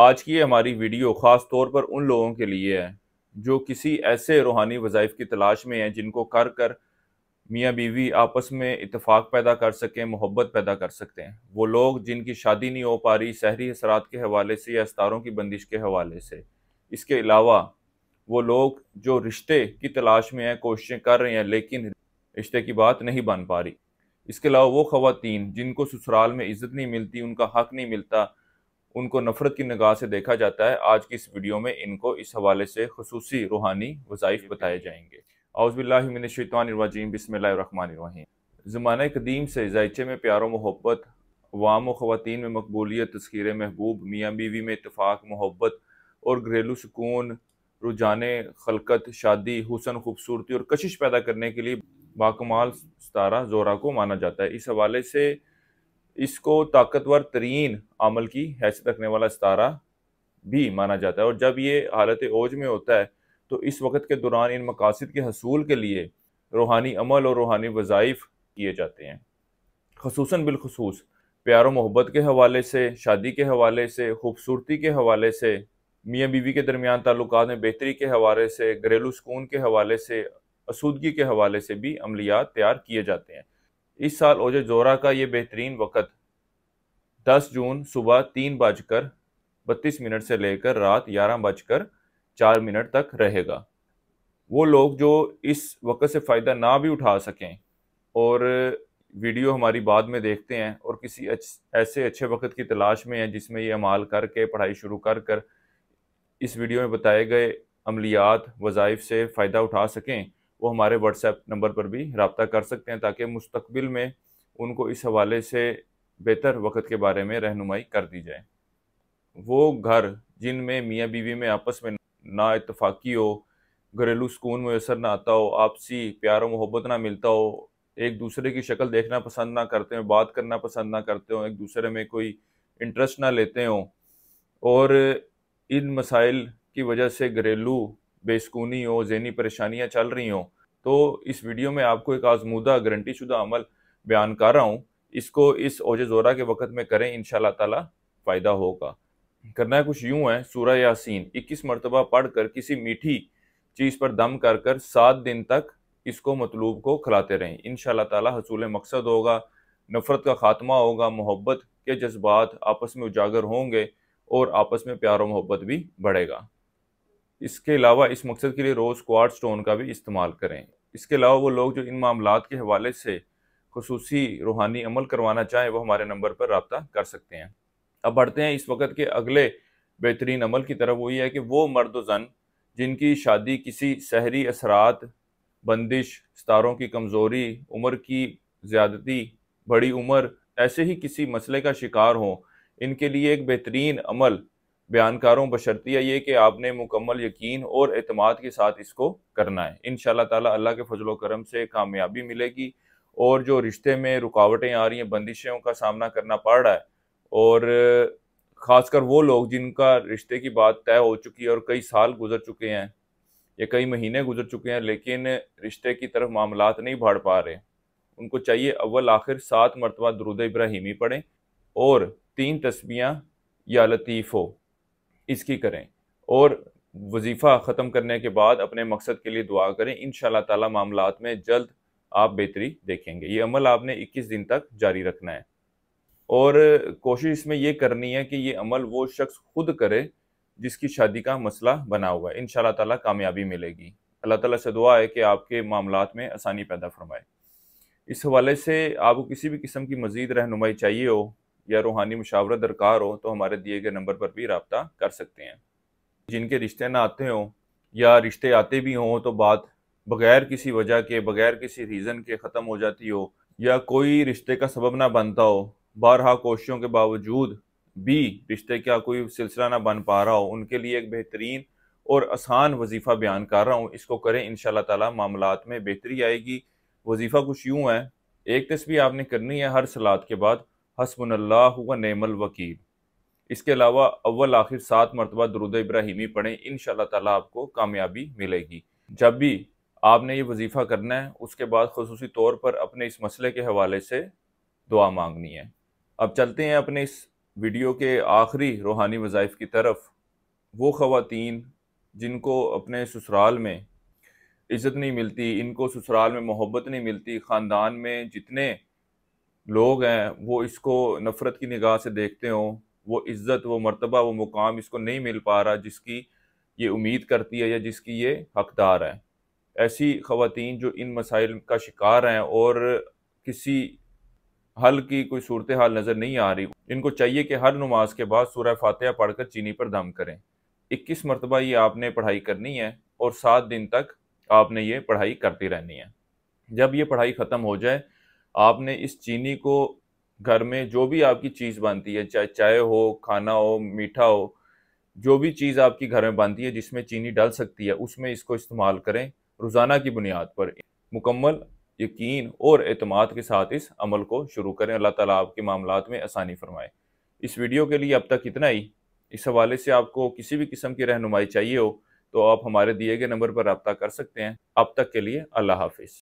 آج کی ہماری ویڈیو خاص طور پر ان لوگوں کے لیے ہے جو کسی ایسے روحانی وظائف کی تلاش میں ہیں جن کو کر کر میاں بیوی آپس میں اتفاق پیدا کر سکیں، محبت پیدا کر سکتے ہیں۔ وہ لوگ جن کی شادی نہیں ہو پا رہی سحری اثرات کے حوالے سے یا ستاروں کی بندش کے حوالے سے۔ اس کے علاوہ وہ لوگ جو رشتے کی تلاش میں ہیں، کوششیں کر رہے ہیں لیکن رشتے کی بات نہیں بن پا رہی۔ اس کے علاوہ وہ خواتین جن کو سسرال میں عزت نہیں ملتی، ان کا حق نہیں ملتا، ان کو نفرت کی نگاہ سے دیکھا جاتا ہے۔ آج کی اس ویڈیو میں ان کو اس حوالے سے خصوصی روحانی وظائف بتائے جائیں گے۔ اعوذ باللہ من الشیطان الرجیم، بسم اللہ الرحمن الرحیم۔ زمانہ قدیم سے ذائچے میں پیار و محبت، عوام و خواتین میں مقبولیت، تذکیر محبوب، میاں بیوی میں اتفاق، محبت اور گھریلو سکون، رجحان خلقت، شادی، حسن، خوبصورتی اور کشش پیدا کرنے کے لیے باکمال ستارہ زہرہ کو مانا جاتا ہے۔ اس حوالے سے اس کو طاقتور ترین عمل کی حیثیت رکھنے والا ستارہ بھی مانا جاتا ہے، اور جب یہ حالت اوج میں ہوتا ہے تو اس وقت کے دوران ان مقاصد کے حصول کے لیے روحانی عمل اور روحانی وظائف کیے جاتے ہیں، خصوصاً بالخصوص پیار و محبت کے حوالے سے، شادی کے حوالے سے، خوبصورتی کے حوالے سے، میاں بیوی کے درمیان تعلقات میں بہتری کے حوالے سے، گھریلو سکون کے حوالے سے، آسودگی کے حوالے سے بھی عملیات تیار کیے جاتے ہیں۔ اس سال اوج زہرہ کا یہ بہترین وقت 10 جون صبح 3:32 سے لے کر رات 11:04 تک رہے گا۔ وہ لوگ جو اس وقت سے فائدہ نہ بھی اٹھا سکیں اور ویڈیو ہماری بعد میں دیکھتے ہیں اور کسی ایسے اچھے وقت کی تلاش میں ہیں جس میں یہ اعمال کر کے پڑھائی شروع کر اس ویڈیو میں بتائے گئے عملیات وظائف سے فائدہ اٹھا سکیں، وہ ہمارے واٹس ایپ نمبر پر بھی رابطہ کر سکتے ہیں تاکہ مستقبل میں ان کو اس حوالے سے بہتر وقت کے بارے میں رہنمائی کر دی جائے۔ وہ گھر جن میں میاں بیوی میں آپس میں نا اتفاقی ہو، گھریلو سکون میسر نہ آتا ہو، آپسی پیار و محبت نہ ملتا ہو، ایک دوسرے کی شکل دیکھنا پسند نہ کرتے ہوں، بات کرنا پسند نہ کرتے ہوں، ایک دوسرے میں کوئی انٹرسٹ نہ لیتے ہوں، اور ان مسائل کی وجہ سے گھریلو بے سکونی ہو، ذہنی پریشانیاں چل رہی ہوں، تو اس ویڈیو میں آپ کو ایک آزمودہ گارنٹی شدہ عمل بیان کر رہا ہوں۔ اس کو اس اوج زہرہ کے وقت میں کریں، انشاءاللہ تعالی فائدہ ہوگا۔ کرنا ہے کچھ یوں ہے، سورہ یاسین 21 مرتبہ پڑھ کر کسی میٹھی چیز پر دم کر 7 دن تک اس کو مطلوب کو کھلاتے رہیں۔ انشاءاللہ تعالی حصول مقصد ہوگا، نفرت کا خاتمہ ہوگا، محبت کے جذبات آپس میں اجاگر ہوں گے اور آپس میں پیار و محبت بھی بڑھے گا۔ اس کے علاوہ اس مقصد کے لیے روز کوارٹز سٹون کا بھی استعمال کریں۔ اس کے علاوہ وہ لوگ جو ان معاملات کے حوالے سے خصوصی روحانی عمل کروانا چاہیں وہ ہمارے نمبر پر رابطہ کر سکتے ہیں۔ اب بڑھتے ہیں اس وقت کے اگلے بہترین عمل کی طرف۔ وہ یہ ہے کہ وہ مرد و زن جن کی شادی کسی سحری اثرات، بندش، ستاروں کی کمزوری، عمر کی زیادتی، بڑی عمر، ایسے ہی کسی مسئلے کا شکار ہوں، ان کے لیے ایک بہترین عمل بیان کاروں بشرطیہ یہ کہ آپ نے مکمل یقین اور اعتماد کے ساتھ اس کو کرنا ہے۔ انشاءاللہ تعالی اللہ کے فضل و کرم سے کامیابی ملے گی، اور جو رشتے میں رکاوٹیں آ رہی ہیں، بندشوں کا سامنا کرنا پڑ رہا ہے، اور خاص کر وہ لوگ جن کا رشتے کی بات طے ہو چکی ہے اور کئی سال گزر چکے ہیں یا کئی مہینے گزر چکے ہیں لیکن رشتے کی طرف معاملات نہیں بڑھ پا رہے، ان کو چاہیے اول آخر 7 مرتبہ درود ابراہیمی پڑھیں اور 3 تسبیحاں یا لطیف ہو اس کی کریں، اور وظیفہ ختم کرنے کے بعد اپنے مقصد کے لیے دعا کریں۔ انشاءاللہ تعالی معاملات میں جلد آپ بہتری دیکھیں گے۔ یہ عمل آپ نے 21 دن تک جاری رکھنا ہے، اور کوشش اس میں یہ کرنی ہے کہ یہ عمل وہ شخص خود کرے جس کی شادی کا مسئلہ بنا ہوا ہے۔ انشاءاللہ تعالی کامیابی ملے گی۔ اللہ تعالیٰ سے دعا ہے کہ آپ کے معاملات میں آسانی پیدا فرمائے۔ اس حوالے سے آپ کو کسی بھی قسم کی مزید رہنمائی چاہیے ہو یا روحانی مشاورت درکار ہو تو ہمارے دیے گئے نمبر پر بھی رابطہ کر سکتے ہیں۔ جن کے رشتے نہ آتے ہوں یا رشتے آتے بھی ہوں تو بات بغیر کسی وجہ کے، بغیر کسی ریزن کے ختم ہو جاتی ہو، یا کوئی رشتے کا سبب نہ بنتا ہو، بارہا کوششوں کے باوجود بھی رشتے کا کوئی سلسلہ نہ بن پا رہا ہو، ان کے لیے ایک بہترین اور آسان وظیفہ بیان کر رہا ہوں، اس کو کریں، انشاءاللہ تعالی معاملات میں بہتری آئے گی۔ وظیفہ کچھ یوں ہے، ایک تسبیح آپ نے کرنی ہے ہر صلات کے بعد، حسبنا اللہ و نعم الوکیل۔ اس کے علاوہ اول آخر 7 مرتبہ درود ابراہیمی پڑھیں، انشاءاللہ تعالی آپ کو کامیابی ملے گی۔ جب بھی آپ نے یہ وظیفہ کرنا ہے اس کے بعد خصوصی طور پر اپنے اس مسئلے کے حوالے سے دعا مانگنی ہے۔ اب چلتے ہیں اپنے اس ویڈیو کے آخری روحانی وظائف کی طرف وہ خواتین جن کو اپنے سسرال میں عزت نہیں ملتی، ان کو سسرال میں محبت نہیں ملتی، خاندان میں جتنے لوگ ہیں وہ اس کو نفرت کی نگاہ سے دیکھتے ہوں، وہ عزت، وہ مرتبہ، وہ مقام اس کو نہیں مل پا رہا جس کی یہ امید کرتی ہے یا جس کی یہ حقدار ہے، ایسی خواتین جو ان مسائل کا شکار ہیں اور کسی حل کی کوئی صورتحال نظر نہیں آ رہی، ان کو چاہیے کہ ہر نماز کے بعد سورہ فاتحہ پڑھ کر چینی پر دم کریں۔ 21 مرتبہ یہ آپ نے پڑھائی کرنی ہے اور 7 دن تک آپ نے یہ پڑھائی کرتی رہنی ہے۔ جب یہ پڑھائی ختم ہو جائے، آپ نے اس چینی کو گھر میں جو بھی آپ کی چیز بنتی ہے، چاہے چائے ہو، کھانا ہو، میٹھا ہو، جو بھی چیز آپ کی گھر میں بنتی ہے جس میں چینی ڈل سکتی ہے، اس میں اس کو استعمال کریں روزانہ کی بنیاد پر۔ مکمل یقین اور اعتماد کے ساتھ اس عمل کو شروع کریں۔ اللہ تعالیٰ آپ کے معاملات میں آسانی فرمائے۔ اس ویڈیو کے لیے اب تک اتنا ہی۔ اس حوالے سے آپ کو کسی بھی قسم کی رہنمائی چاہیے ہو تو آپ ہمارے دیے گئے نمبر پر رابطہ کر سکتے ہیں۔ اب تک کے لیے اللہ حافظ۔